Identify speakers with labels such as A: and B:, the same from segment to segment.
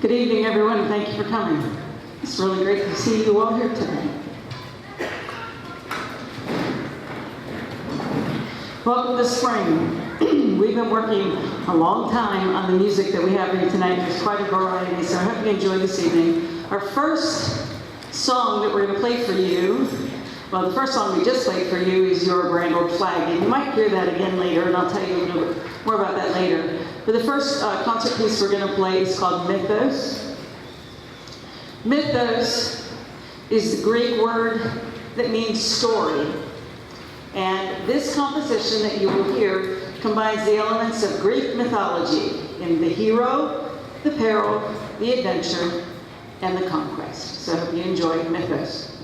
A: Good evening, everyone, and thank you for coming. It's really great to see you all here today. Welcome to spring. We've been working a long time on the music that we have here tonight. There's quite a variety, so I hope you enjoy this evening. Our first song that we're going to play for you, well, the first song we just played for you is Your Grand Old Flag, and you might hear that again later, and I'll tell you a little bit more about that later. But the first concert piece we're going to play is called Mythos. Mythos is the Greek word that means story. And this composition that you will hear combines the elements of Greek mythology in the hero, the peril, the adventure, and the conquest. So I hope you enjoy Mythos.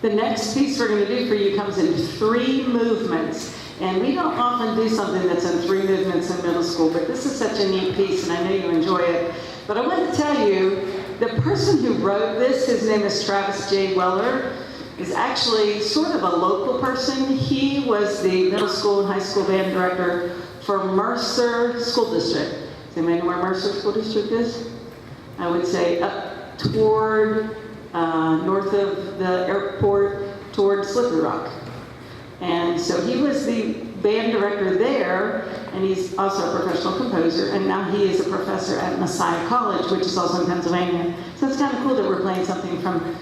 A: The next piece we're going to do for you comes in 3 movements. And we don't often do something that's in 3 movements in middle school, but this is such a neat piece, and I know you enjoy it. But I want to tell you, the person who wrote this, his name is Travis J. Weller, is actually sort of a local person. He was the middle school and high school band director for Mercer School District. Does anybody know where Mercer School District is? I would say up toward north of the airport toward Slippery Rock. And so he was the band director there, and he's also a professional composer, and now he is a professor at Messiah College, which is also in Pennsylvania. So it's kind of cool that we're playing something from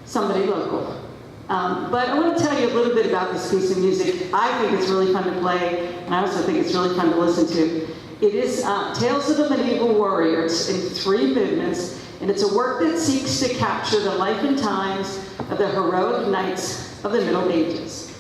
A: somebody local. But I want to tell you a little bit about this piece of music. I think it's really fun to play, and I also think it's really fun to listen to. It is Tales of a Medieval Warrior. It's in 3 movements, and it's a work that seeks to capture the life and times of the heroic knights of the Middle Ages.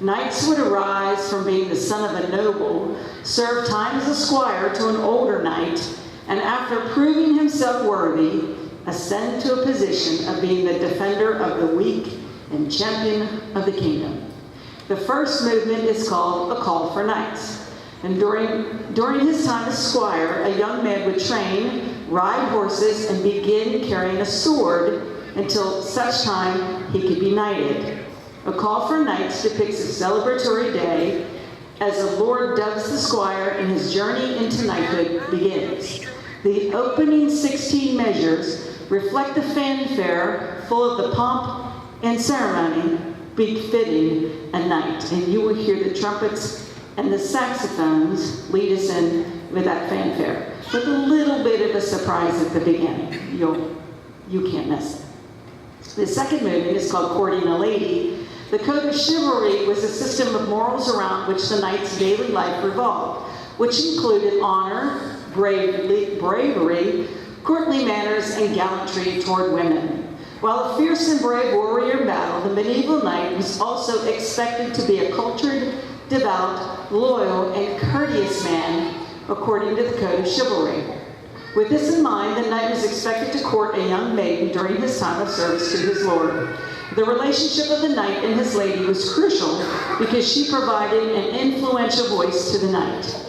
A: Knights would arise from being the son of a noble, serve time as a squire to an older knight, and after proving himself worthy, ascend to a position of being the defender of the weak and champion of the kingdom. The first movement is called A Call for Knights. And during his time as squire, a young man would train, ride horses, and begin carrying a sword until such time he could be knighted. A Call for Knights depicts a celebratory day as the Lord dubs the squire and his journey into knighthood begins. The opening 16 measures reflect the fanfare full of the pomp and ceremony befitting a knight. And you will hear the trumpets and the saxophones lead us in with that fanfare. With a little bit of a surprise at the beginning. You can't miss it. The second movement is called Courting a Lady. The code of chivalry was a system of morals around which the knight's daily life revolved, which included honor, bravery, courtly manners, and gallantry toward women. While a fierce and brave warrior in battle, the medieval knight was also expected to be a cultured, devout, loyal, and courteous man, according to the code of chivalry. With this in mind, the knight was expected to court a young maiden during his time of service to his lord. The relationship of the knight and his lady was crucial because she provided an influential voice to the knight,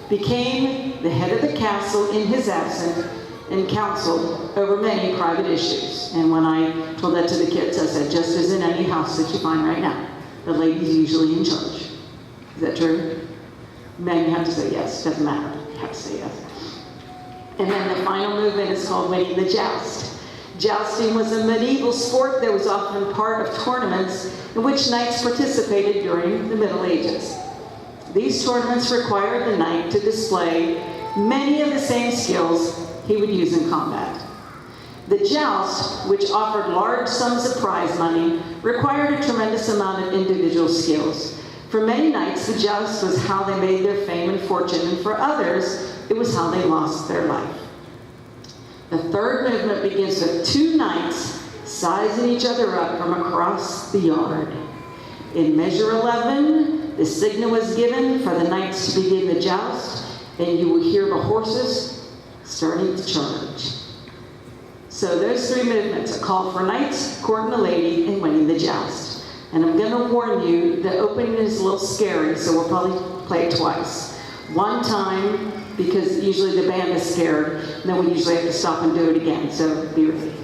A: became the head of the castle in his absence, and counseled over many private issues. And when I told that to the kids, I said, just as in any house that you find right now, the lady's usually in charge. Is that true? Men, you have to say yes. Doesn't matter. You have to say yes. And then the final movement is called Winning the Joust. Jousting was a medieval sport that was often part of tournaments in which knights participated during the Middle Ages. These tournaments required the knight to display many of the same skills he would use in combat. The joust, which offered large sums of prize money, required a tremendous amount of individual skills. For many knights, the joust was how they made their fame and fortune, and for others, it was how they lost their life. The third movement begins with two knights sizing each other up from across the yard. In measure 11, the signal was given for the knights to begin the joust, and you will hear the horses starting to charge. So those three movements: A Call for Knights, Courting a Lady, and Winning the Joust. And I'm going to warn you, the opening is a little scary, so we'll probably play it twice. One time, because usually the band is scared, and then we usually have to stop and do it again, so be ready.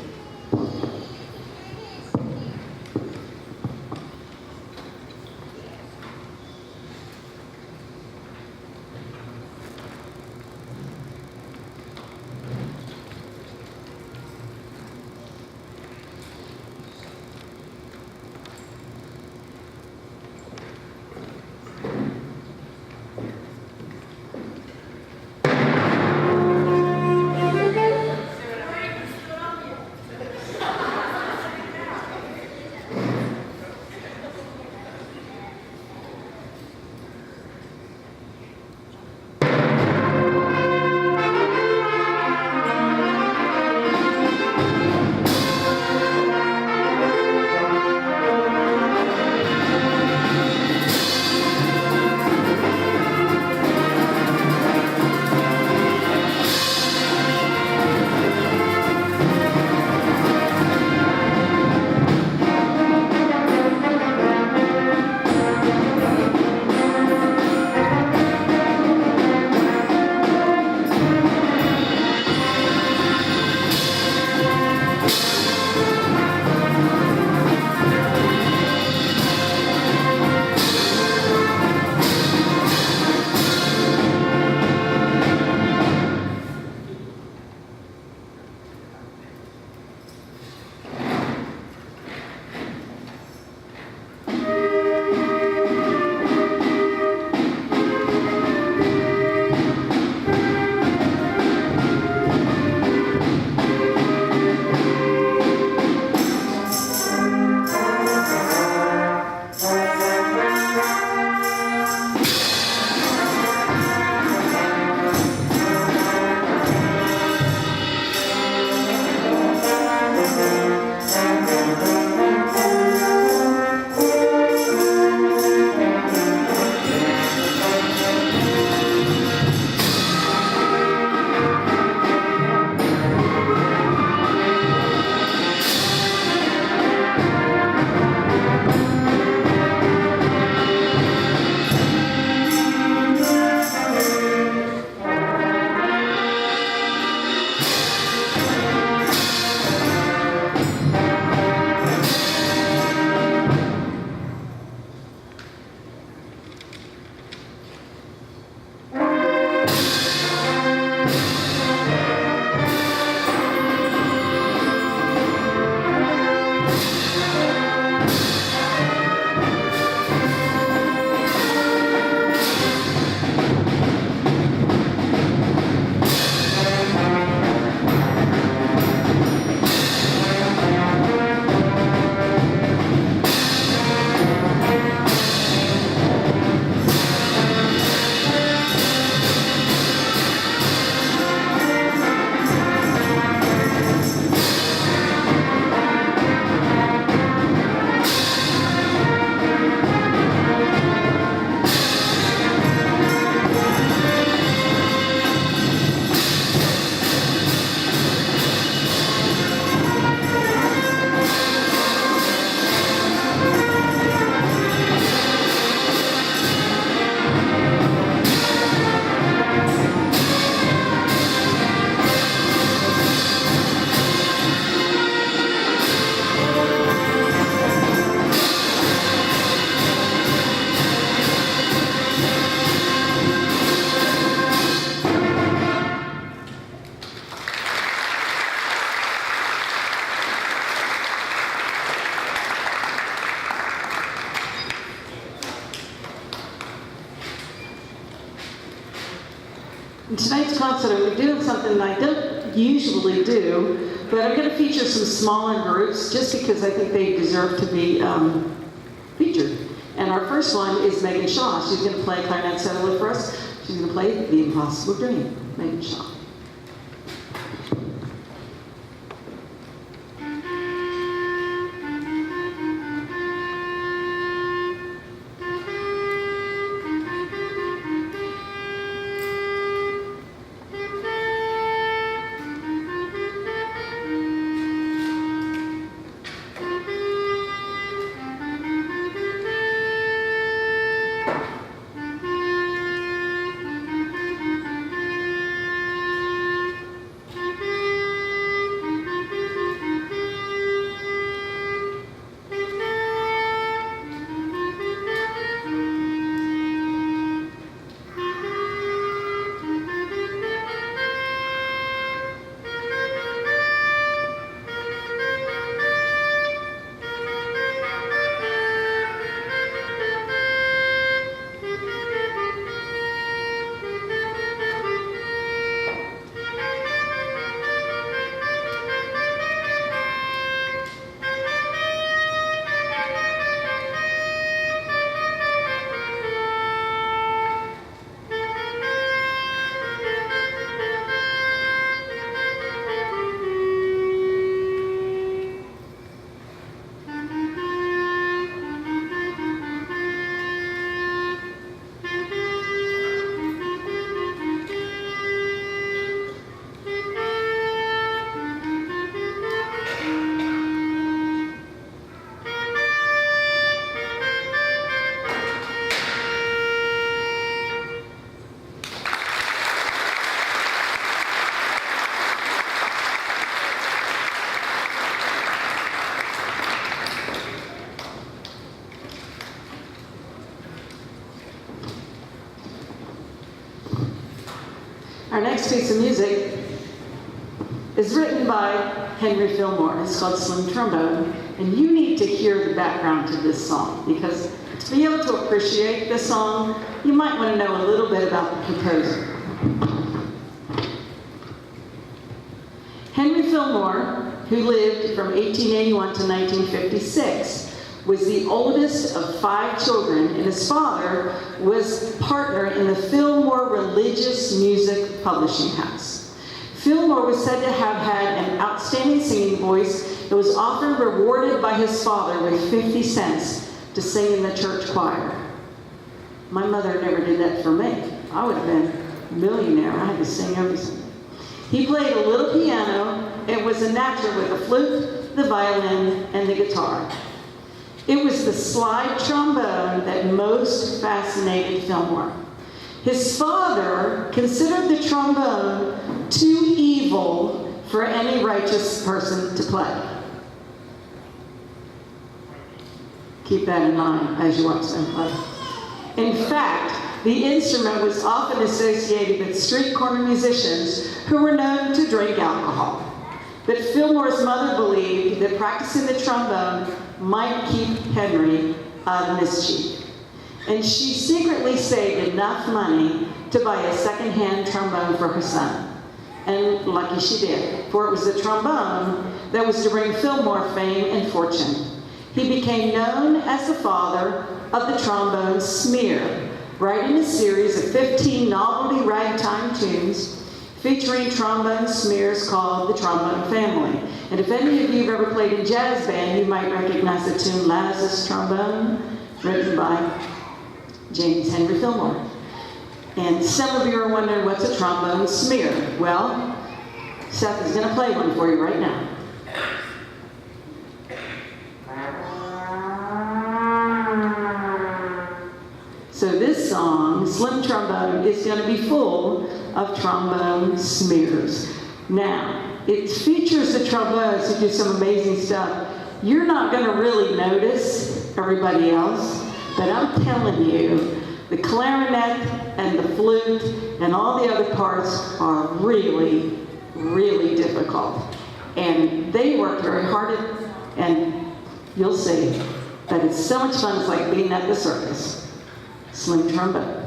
A: concert, I'm doing something I don't usually do, but I'm going to feature some smaller groups just because I think they deserve to be featured. And our first one is Megan Shaw. She's going to play clarinet solo for us. She's going to play The Impossible Dream. Megan Shaw. Our next piece of music is written by Henry Fillmore. It's called Slim Trombone. And you need to hear the background to this song, because to be able to appreciate this song, you might want to know a little bit about the composer. Henry Fillmore, who lived from 1881 to 1956, was the oldest of 5 children, and his father was partner in the Fillmore Religious Music Publishing House. Fillmore was said to have had an outstanding singing voice and was often rewarded by his father with 50 cents to sing in the church choir. My mother never did that for me. I would have been a millionaire. I had to sing every Sunday. He played a little piano and was a natural with the flute, the violin, and the guitar. It was the slide trombone that most fascinated Fillmore. His father considered the trombone too evil for any righteous person to play. Keep that in mind as you watch them play. In fact, the instrument was often associated with street corner musicians who were known to drink alcohol. But Fillmore's mother believed that practicing the trombone might keep Henry out of mischief. And she secretly saved enough money to buy a second-hand trombone for her son. And lucky she did, for it was the trombone that was to bring Fillmore fame and fortune. He became known as the father of the trombone smear, writing a series of 15 novelty ragtime tunes featuring trombone smears called the Trombone Family. And if any of you have ever played in jazz band, you might recognize the tune Lazarus Trombone, written by James Henry Fillmore. And some of you are wondering, what's a trombone smear? Well, Seth is going to play one for you right now. So this song, Slim Trombone, is going to be full of trombone smears. Now, it features the trombones who do some amazing stuff. You're not going to really notice everybody else, but I'm telling you, the clarinet and the flute and all the other parts are really, really difficult. And they work very hard at, and you'll see that it's so much fun. It's like being at the circus. Slim Trombone.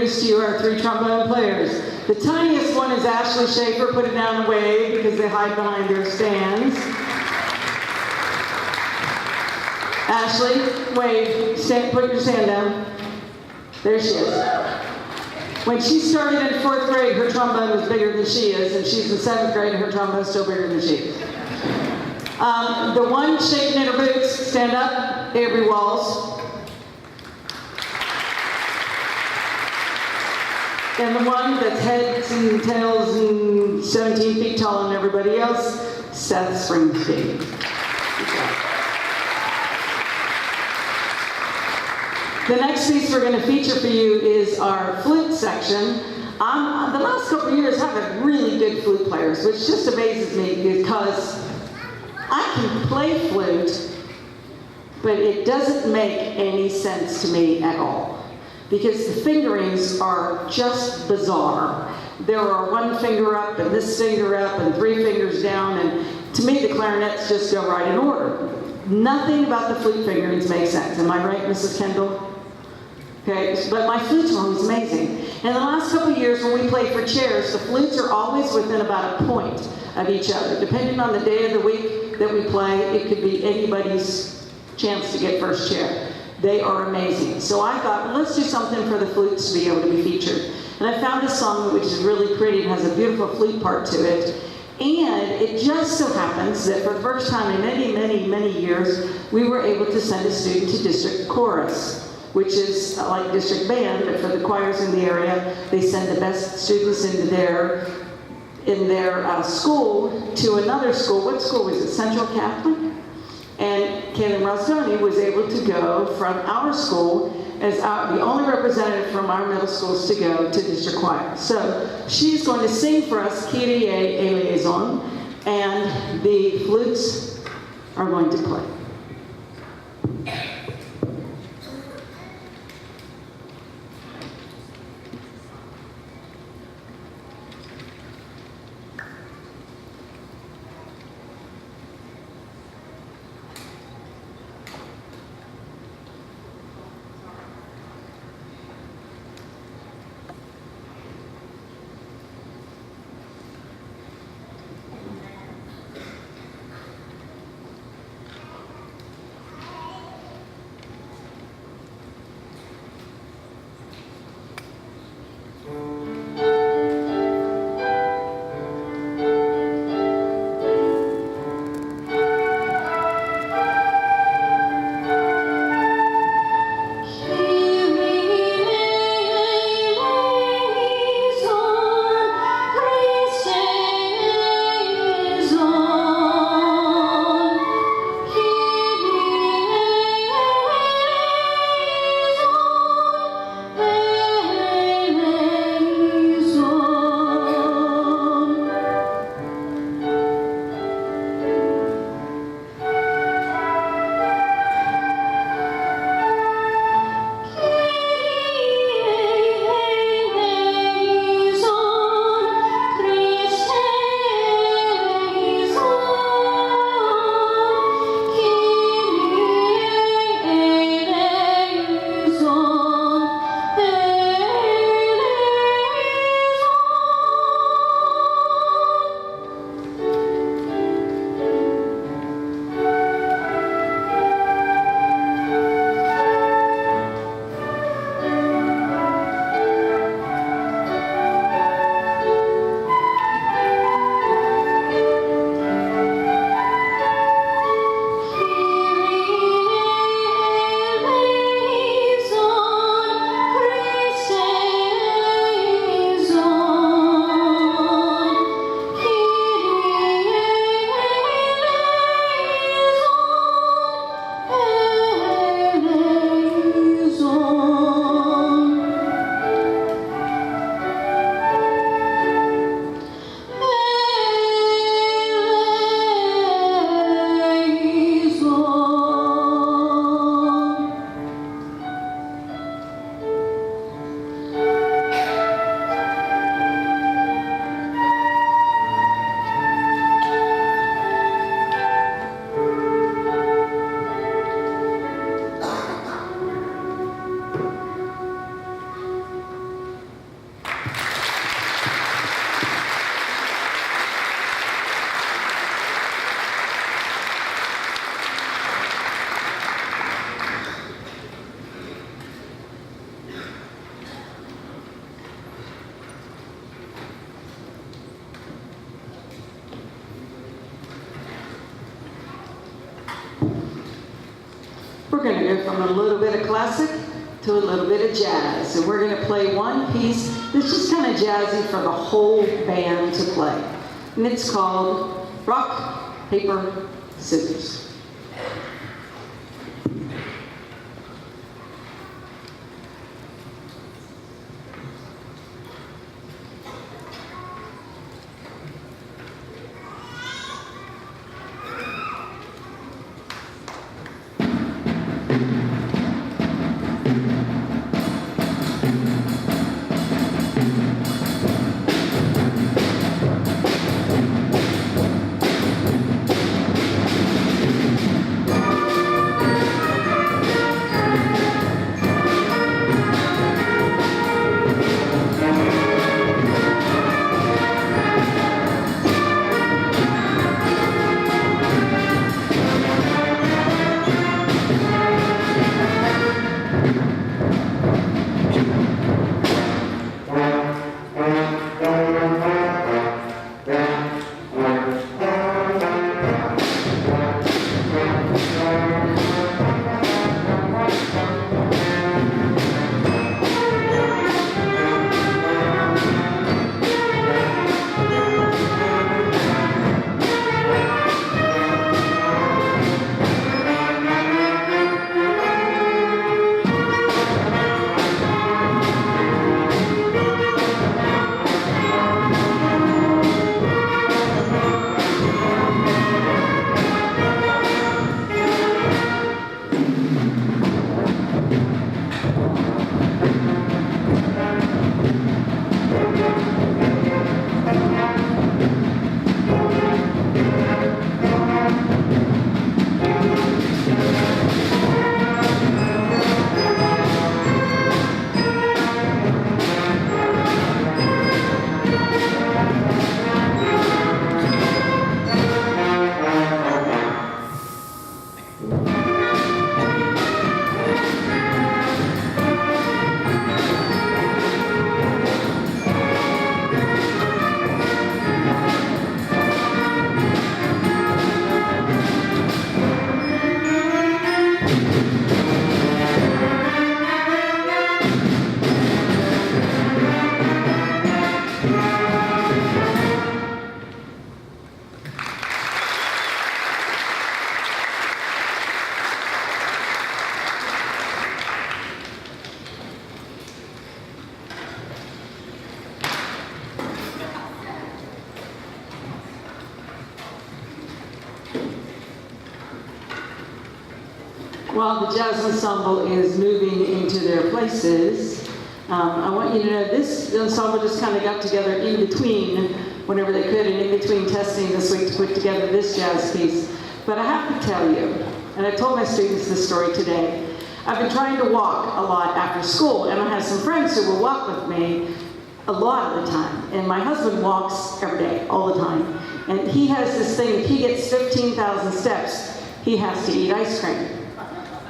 A: introduce to you our 3 trombone players. The tiniest one is Ashley Schaefer. Put it down and wave because they hide behind their stands. Ashley, wave. Put your stand down. There she is. When she started in 4th grade, her trombone was bigger than she is, and she's in 7th grade, and her trombone's still bigger than she is. The one shaking in her boots, stand up, Avery Walls. And the one that's heads and tails and 17 feet taller than everybody else, Seth Springsteen. The next piece we're going to feature for you is our flute section. The last couple of years, I've had really good flute players, which just amazes me because I can play flute, but it doesn't make any sense to me at all because the fingerings are just bizarre. There are 1 finger up and this finger up and 3 fingers down, and to me the clarinets just go right in order. Nothing about the flute fingerings makes sense. Am I right, Mrs. Kendall? Okay, but my flutes are always amazing. And the last couple of years when we play for chairs, the flutes are always within about a point of each other. Depending on the day of the week that we play, it could be anybody's chance to get first chair. They are amazing. So I thought, well, let's do something for the flutes to be able to be featured. And I found a song which is really pretty and has a beautiful flute part to it. And it just so happens that for the first time in many, many, many years, we were able to send a student to district chorus, which is like district band, but for the choirs in the area, they send the best students into their school to another school. What school was it? Central Catholic? And Kaylin Rostoni was able to go from our school as the only representative from our middle schools to go to district choir. So she's going to sing for us Kyrie eleison, and the flutes are going to play. going to go from a little bit of classic to a little bit of jazz. And we're going to play one piece that's just kind of jazzy for the whole band to play. And it's called Rock, Paper, Scissors. While the jazz ensemble is moving into their places, I want you to know this ensemble just kind of got together in between, whenever they could, and in between testing this week to put together this jazz piece. But I have to tell you, and I told my students this story today, I've been trying to walk a lot after school, and I have some friends who will walk with me a lot of the time. And my husband walks every day, all the time. And he has this thing, if he gets 15,000 steps, he has to eat ice cream.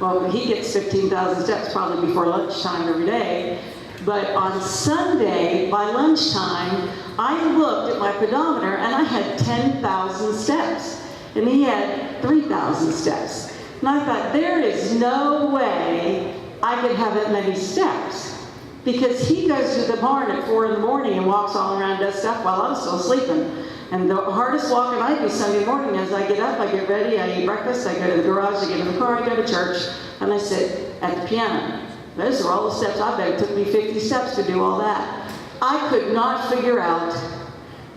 A: Well, he gets 15,000 steps probably before lunchtime every day. But on Sunday, by lunchtime, I looked at my pedometer and I had 10,000 steps. And he had 3,000 steps. And I thought, there is no way I could have that many steps. Because he goes to the barn at 4 in the morning and walks all around, does stuff while I'm still sleeping. And the hardest walking I do Sunday morning is I get up, I get ready, I eat breakfast, I go to the garage, I get in the car, I go to church, and I sit at the piano. Those are all the steps I bet. It took me 50 steps to do all that. I could not figure out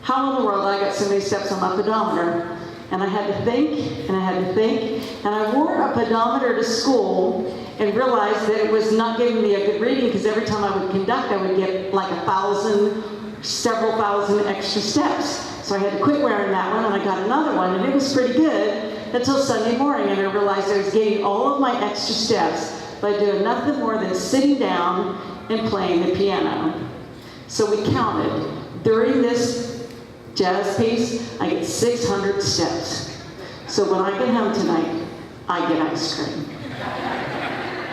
A: how in the world I got so many steps on my pedometer. And I had to think, and I had to think, and I wore a pedometer to school and realized that it was not giving me a good reading, because every time I would conduct, I would get like 1,000, several thousand extra steps. So I had to quit wearing that one, and I got another one, and it was pretty good until Sunday morning, and I realized I was getting all of my extra steps by doing nothing more than sitting down and playing the piano. So we counted. During this jazz piece, I get 600 steps. So when I get home tonight, I get ice cream.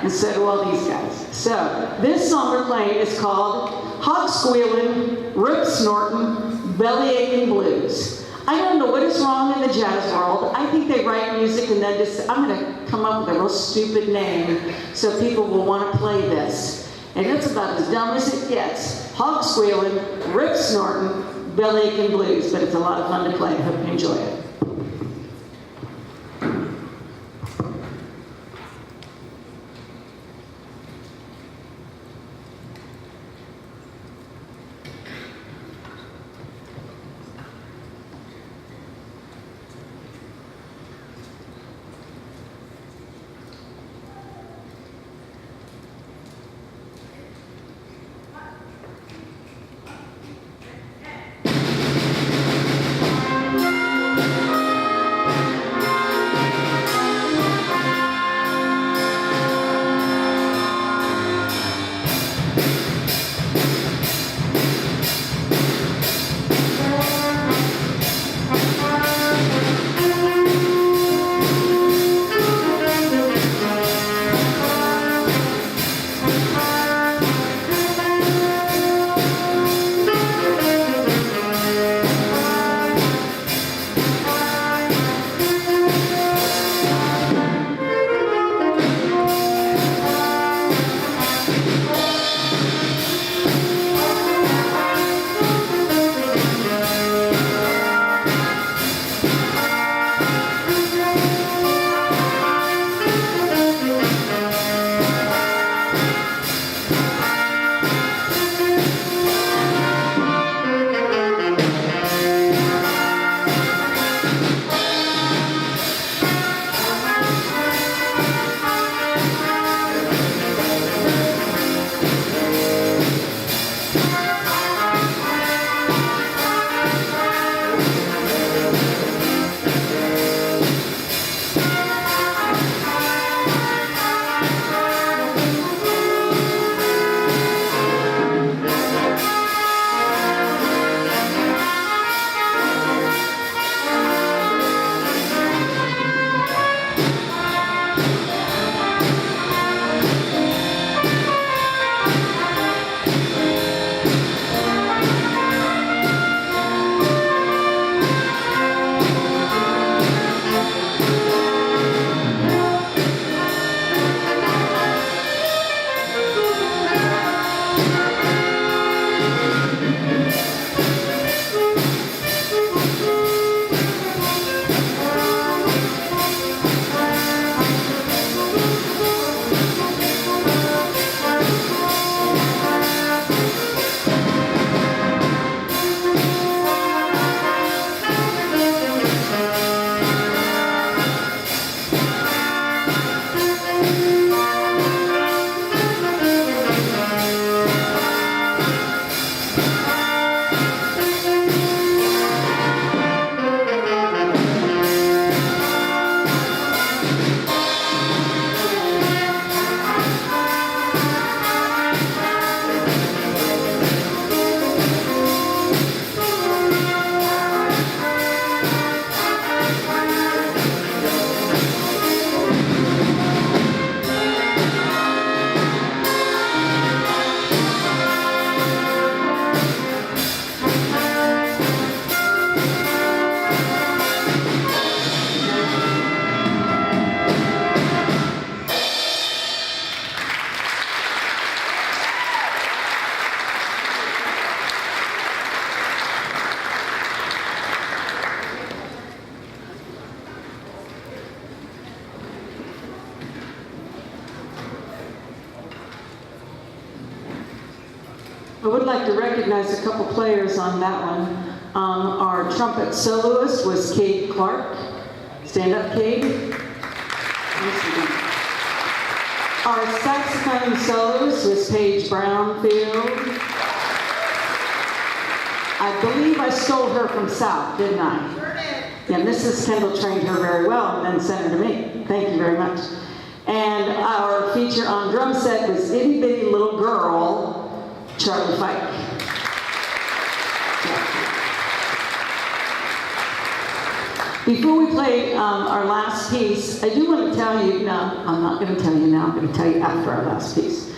A: And so do all these guys. So this song we're playing is called Hog Squealing, Rip Snorting, Belly Aching Blues. I don't know what is wrong in the jazz world. I think they write music and then just, I'm going to come up with a real stupid name so people will want to play this. And it's about as dumb as it gets. Hog squealing, rip snorting, belly aching blues, but it's a lot of fun to play. I hope you enjoy it. I would like to recognize a couple players on that one. Our trumpet soloist was Cade Clark. Stand up, Cade. Our saxophone soloist was Paige Brownfield. I believe I stole her from South, didn't I? Sure did. Yeah, Mrs. Kendall trained her very well and then sent her to me. Thank you very much. And our feature on drum set was Itty Bitty Little Girl, Charlie Fike. Before we play our last piece, I do want to tell you, no, I'm not going to tell you now, I'm going to tell you after our last piece.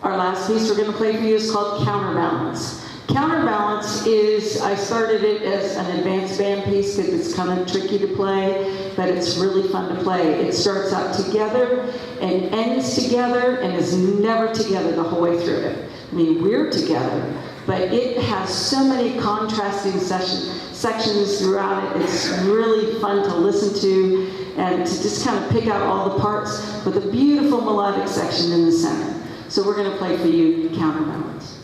A: Our last piece we're going to play for you is called Counterbalance. Counterbalance is, I started it as an advanced band piece because it's kind of tricky to play, but it's really fun to play. It starts out together and ends together and is never together the whole way through it. I mean, we're together, but it has so many contrasting sections throughout it. It's really fun to listen to and to just kind of pick out all the parts with a beautiful melodic section in the center. So we're going to play for you Counterbalance.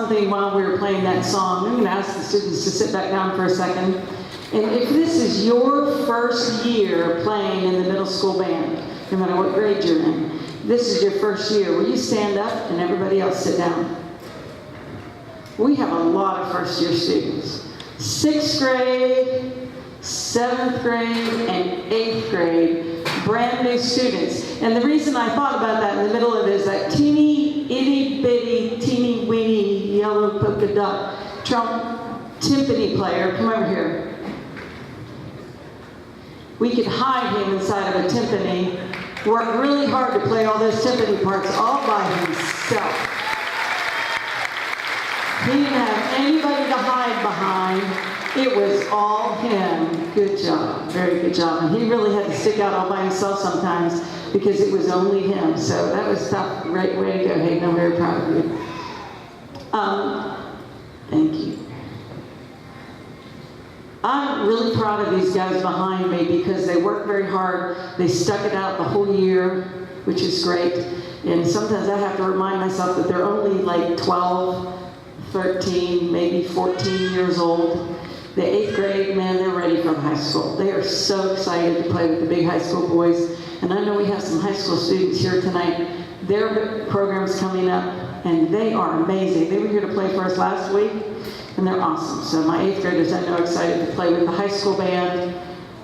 A: something while we were playing that song. I'm going to ask the students to sit back down for a second. And if this is your first year playing in the middle school band, no matter what grade you're in, this is your first year, will you stand up and everybody else sit down? We have a lot of first year students. 6th grade, 7th grade, and 8th grade, brand new students. And the reason I thought about that in the middle of it is that teeny, itty bitty, teeny weeny, yellow polka dot timpani player, come over here. We could hide him inside of a timpani, work really hard to play all those timpani parts all by himself. He didn't have anybody to hide behind. It was all him. Good job, very good job. And he really had to stick out all by himself sometimes because it was only him. So that was tough. Great way to go, Hayden. I'm very proud of you. Thank you. I'm really proud of these guys behind me because they worked very hard. They stuck it out the whole year, which is great. And sometimes I have to remind myself that they're only like 12, 13, maybe 14 years old. The 8th grade, man, they're ready for high school. They are so excited to play with the big high school boys. And I know we have some high school students here tonight. Their program's coming up, and they are amazing. They were here to play for us last week, and they're awesome. So my 8th graders, I know, are excited to play with the high school band,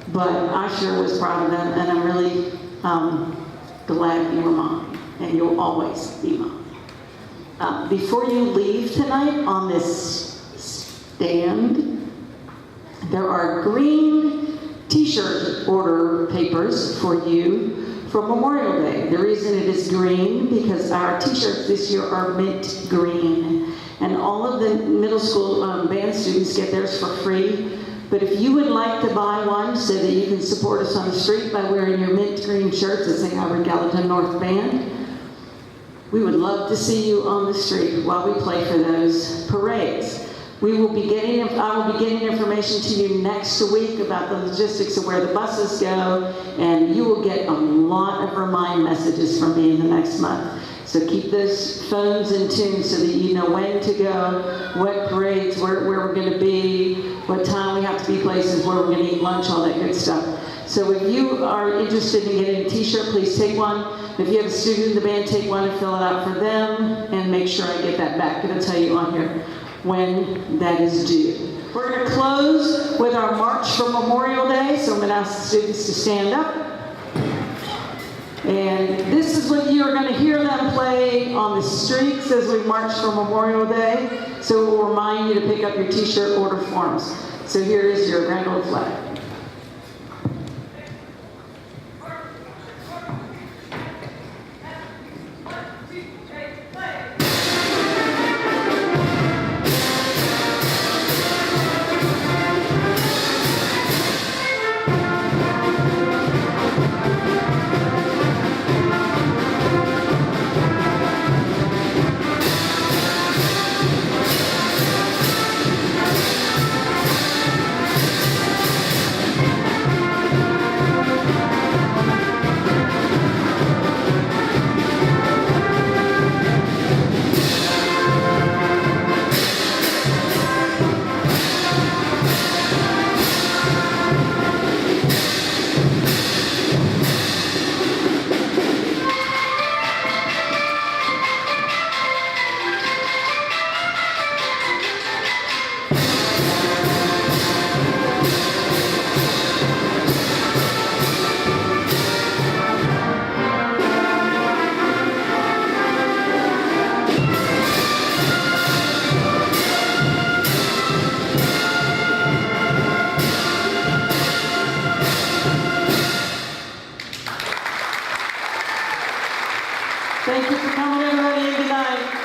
A: but I sure was proud of them, and I'm really glad you were mine, and you'll always be mine. Before you leave tonight on this stand, there are green t-shirt order papers for you for Memorial Day. The reason it is green because our t-shirts this year are mint green. And all of the middle school band students get theirs for free. But if you would like to buy one so that you can support us on the street by wearing your mint green shirts that say our Gallatin North Band, we would love to see you on the street while we play for those parades. I will be getting information to you next week about the logistics of where the buses go, and you will get a lot of remind messages from me in the next month. So keep those phones in tune so that you know when to go, what parades, where we're going to be, what time we have to be places, where we're going to eat lunch, all that good stuff. So if you are interested in getting a t-shirt, please take one. If you have a student in the band, take one and fill it out for them, and make sure I get that back. It'll tell you on here when that is due. We're going to close with our March for Memorial Day, so I'm going to ask the students to stand up. And this is what you are going to hear them play on the streets as we march for Memorial Day, so it will remind you to pick up your t-shirt order forms. So here is your grand old flag. Thank you for coming, everybody, and good night.